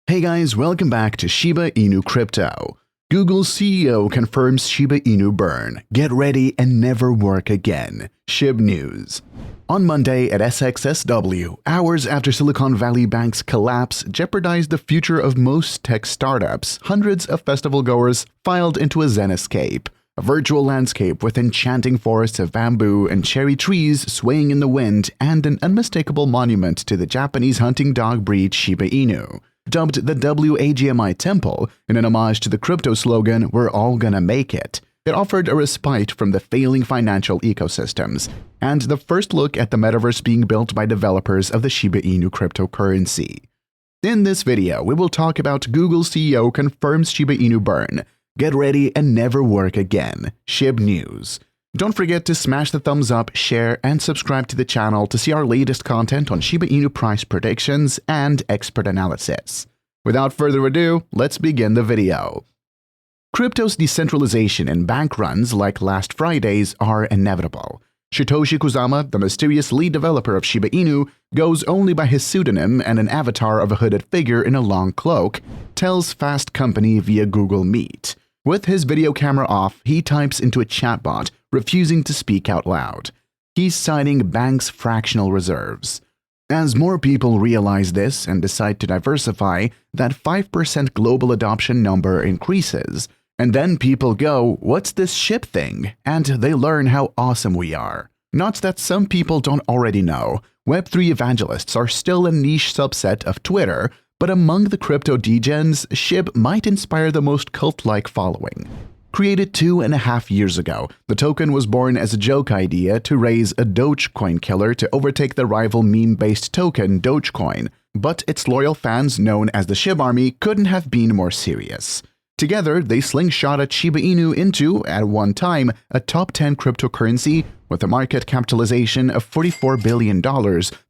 Hey guys, welcome back to Shiba Inu Crypto. Google's CEO confirms Shiba Inu burn. Get ready and never work again. Shib News. On Monday at SXSW, hours after Silicon Valley Bank's collapse jeopardized the future of most tech startups, hundreds of festival goers filed into a Zen escape, a virtual landscape with enchanting forests of bamboo and cherry trees swaying in the wind, and an unmistakable monument to the Japanese hunting dog breed Shiba Inu. Dubbed the WAGMI Temple, in an homage to the crypto slogan, "We're all gonna make it." It offered a respite from the failing financial ecosystems, and the first look at the metaverse being built by developers of the Shiba Inu cryptocurrency. In this video, we will talk about Google CEO confirms Shiba Inu burn. Get ready and never work again. Shib News. Don't forget to smash the thumbs up, share, and subscribe to the channel to see our latest content on Shiba Inu price predictions and expert analysis. Without further ado, let's begin the video. Crypto's decentralization and bank runs like last Friday's are inevitable. Satoshi Kusama, the mysterious lead developer of Shiba Inu, goes only by his pseudonym and an avatar of a hooded figure in a long cloak, tells Fast Company via Google Meet. With his video camera off, he types into a chatbot, refusing to speak out loud. He's citing banks' fractional reserves. As more people realize this and decide to diversify, that 5% global adoption number increases. And then people go, "What's this SHIB thing?" And they learn how awesome we are. Not that some people don't already know, Web3 evangelists are still a niche subset of Twitter, but among the crypto degens, SHIB might inspire the most cult-like following. Created 2.5 years ago, the token was born as a joke idea to raise a Dogecoin killer to overtake the rival meme-based token Dogecoin, but its loyal fans, known as the SHIB Army, couldn't have been more serious. Together, they slingshotted Shiba Inu into, at one time, a top 10 cryptocurrency with a market capitalization of $44 billion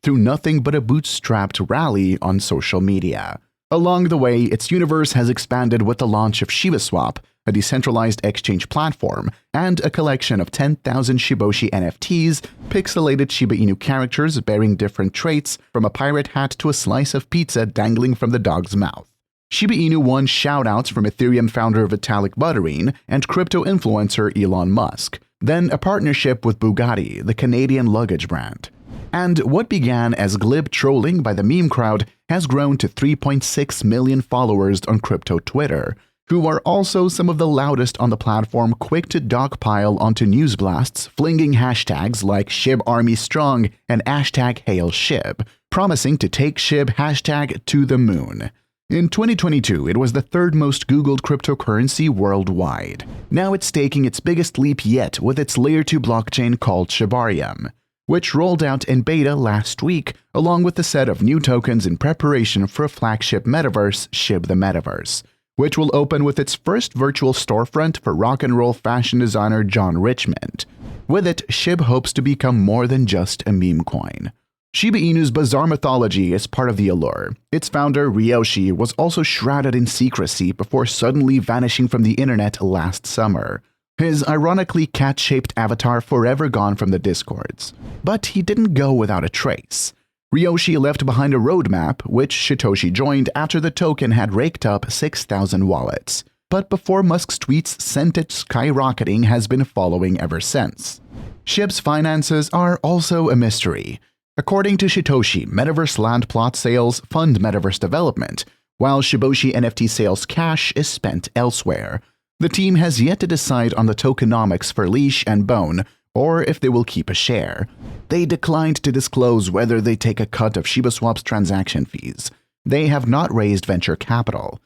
through nothing but a bootstrapped rally on social media. Along the way, its universe has expanded with the launch of SHIBASWAP, a decentralized exchange platform, and a collection of 10,000 Shiboshi NFTs, pixelated Shiba Inu characters bearing different traits, from a pirate hat to a slice of pizza dangling from the dog's mouth. Shiba Inu won shoutouts from Ethereum founder Vitalik Buterin and crypto influencer Elon Musk, then a partnership with Bugatti, the Canadian luggage brand. And what began as glib trolling by the meme crowd has grown to 3.6 million followers on crypto Twitter, who are also some of the loudest on the platform, quick to dogpile onto news blasts, flinging hashtags like SHIB Army Strong and hashtag Hail SHIB, promising to take SHIB hashtag to the moon. In 2022, it was the third most Googled cryptocurrency worldwide. Now it's taking its biggest leap yet with its Layer 2 blockchain called Shibarium, which rolled out in beta last week, along with a set of new tokens in preparation for a flagship metaverse, Shib the Metaverse, which will open with its first virtual storefront for rock and roll fashion designer John Richmond. With it, Shib hopes to become more than just a meme coin. Shiba Inu's bizarre mythology is part of the allure. Its founder, Ryoshi, was also shrouded in secrecy before suddenly vanishing from the internet last summer. His ironically cat-shaped avatar forever gone from the discords. But he didn't go without a trace. Ryoshi left behind a roadmap, which Satoshi joined after the token had raked up 6,000 wallets. But before Musk's tweets sent it skyrocketing, has been following ever since. Shib's finances are also a mystery. According to Satoshi, metaverse land plot sales fund metaverse development, while Shiboshi NFT sales cash is spent elsewhere. The team has yet to decide on the tokenomics for Leash and Bone, or if they will keep a share. They declined to disclose whether they take a cut of ShibaSwap's transaction fees. They have not raised venture capital.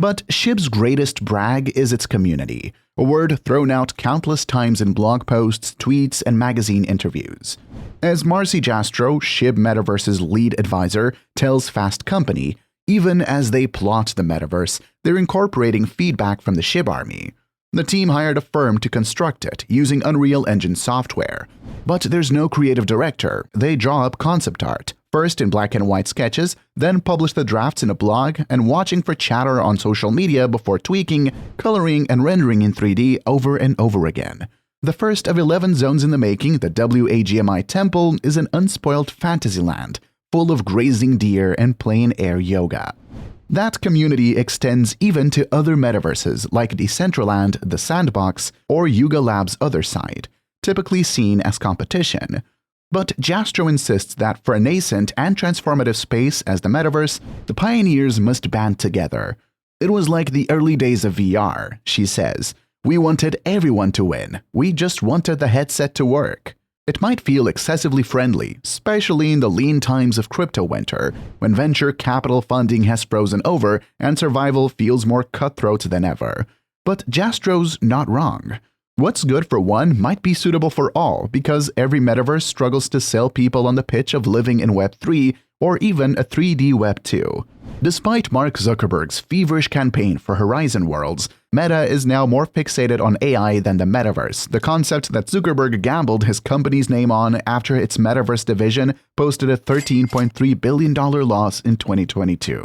But Shib's greatest brag is its community, a word thrown out countless times in blog posts, tweets, and magazine interviews. As Marcy Jastro, Shib Metaverse's lead advisor, tells Fast Company, even as they plot the metaverse, they're incorporating feedback from the SHIB Army. The team hired a firm to construct it using Unreal Engine software. But there's no creative director. They draw up concept art, first in black and white sketches, then publish the drafts in a blog, and watching for chatter on social media before tweaking, coloring, and rendering in 3D over and over again. The first of 11 zones in the making, the WAGMI Temple, is an unspoiled fantasy land, full of grazing deer and plein air yoga. That community extends even to other metaverses like Decentraland, The Sandbox, or Yuga Labs' other side, typically seen as competition. But Jastrow insists that for a nascent and transformative space as the metaverse, the pioneers must band together. It was like the early days of VR, she says. We wanted everyone to win. We just wanted the headset to work. It might feel excessively friendly, especially in the lean times of crypto winter, when venture capital funding has frozen over and survival feels more cutthroat than ever. But Jastrow's not wrong. What's good for one might be suitable for all because every metaverse struggles to sell people on the pitch of living in Web 3 or even a 3D Web 2. Despite Mark Zuckerberg's feverish campaign for Horizon Worlds, Meta is now more fixated on AI than the metaverse, the concept that Zuckerberg gambled his company's name on after its metaverse division posted a $13.3 billion loss in 2022.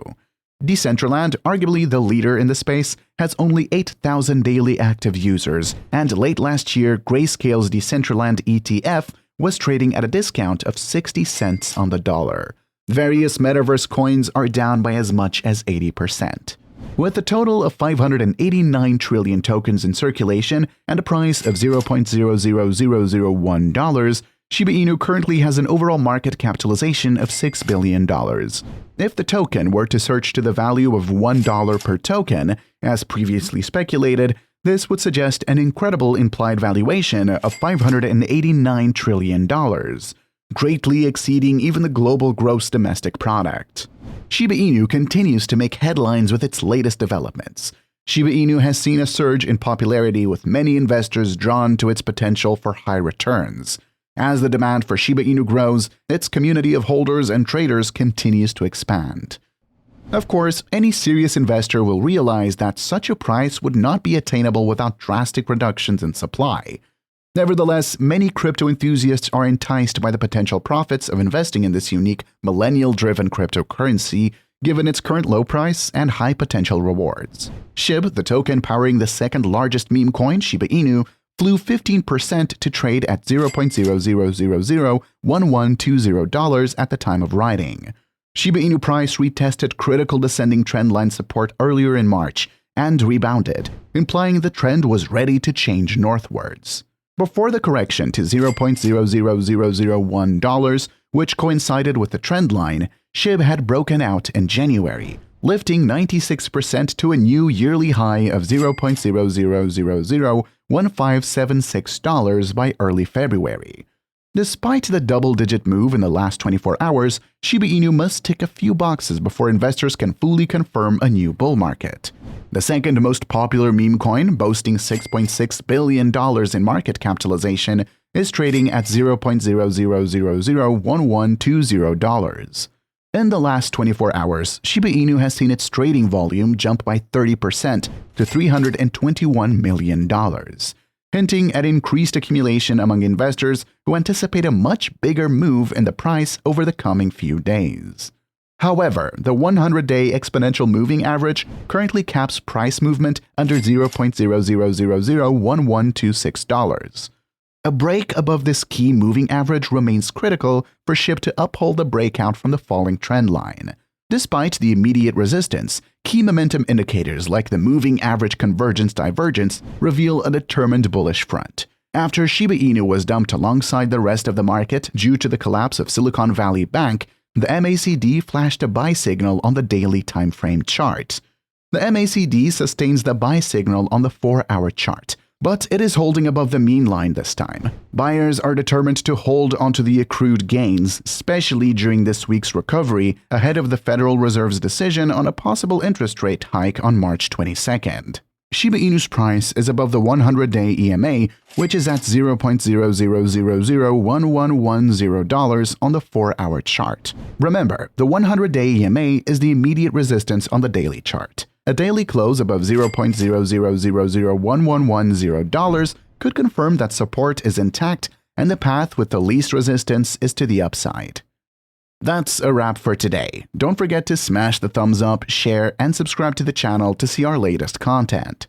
Decentraland, arguably the leader in the space, has only 8,000 daily active users, and late last year, Grayscale's Decentraland ETF was trading at a discount of 60 cents on the dollar. Various metaverse coins are down by as much as 80%. With a total of 589 trillion tokens in circulation and a price of $0.00001, Shiba Inu currently has an overall market capitalization of $6 billion. If the token were to surge to the value of $1 per token, as previously speculated, this would suggest an incredible implied valuation of $589 trillion, greatly exceeding even the global gross domestic product. Shiba Inu continues to make headlines with its latest developments. Shiba Inu has seen a surge in popularity with many investors drawn to its potential for high returns. As the demand for Shiba Inu grows, its community of holders and traders continues to expand. Of course, any serious investor will realize that such a price would not be attainable without drastic reductions in supply. Nevertheless, many crypto enthusiasts are enticed by the potential profits of investing in this unique, millennial-driven cryptocurrency, given its current low price and high potential rewards. Shib, the token powering the second-largest meme coin, Shiba Inu, flew 15% to trade at $0.0001120 at the time of writing. Shiba Inu price retested critical descending trendline support earlier in March and rebounded, implying the trend was ready to change northwards. Before the correction to $0.00001, which coincided with the trend line, Shib had broken out in January, lifting 96% to a new yearly high of $0.0001576 by early February. Despite the double-digit move in the last 24 hours, Shiba Inu must tick a few boxes before investors can fully confirm a new bull market. The second most popular meme coin, boasting $6.6 billion in market capitalization, is trading at $0.0001120. In the last 24 hours, Shiba Inu has seen its trading volume jump by 30% to $321 million, hinting at increased accumulation among investors who anticipate a much bigger move in the price over the coming few days. However, the 100-day exponential moving average currently caps price movement under $0.0001126. A break above this key moving average remains critical for Shib to uphold the breakout from the falling trend line. Despite the immediate resistance, key momentum indicators like the moving average convergence-divergence reveal a determined bullish front. After Shiba Inu was dumped alongside the rest of the market due to the collapse of Silicon Valley Bank, the MACD flashed a buy signal on the daily timeframe chart. The MACD sustains the buy signal on the 4-hour chart, but it is holding above the mean line this time. Buyers are determined to hold onto the accrued gains, especially during this week's recovery, ahead of the Federal Reserve's decision on a possible interest rate hike on March 22nd. Shiba Inu's price is above the 100-day EMA, which is at $0.0001110 on the 4-hour chart. Remember, the 100-day EMA is the immediate resistance on the daily chart. A daily close above $0.0001110 could confirm that support is intact and the path with the least resistance is to the upside. That's a wrap for today. Don't forget to smash the thumbs up, share, and subscribe to the channel to see our latest content.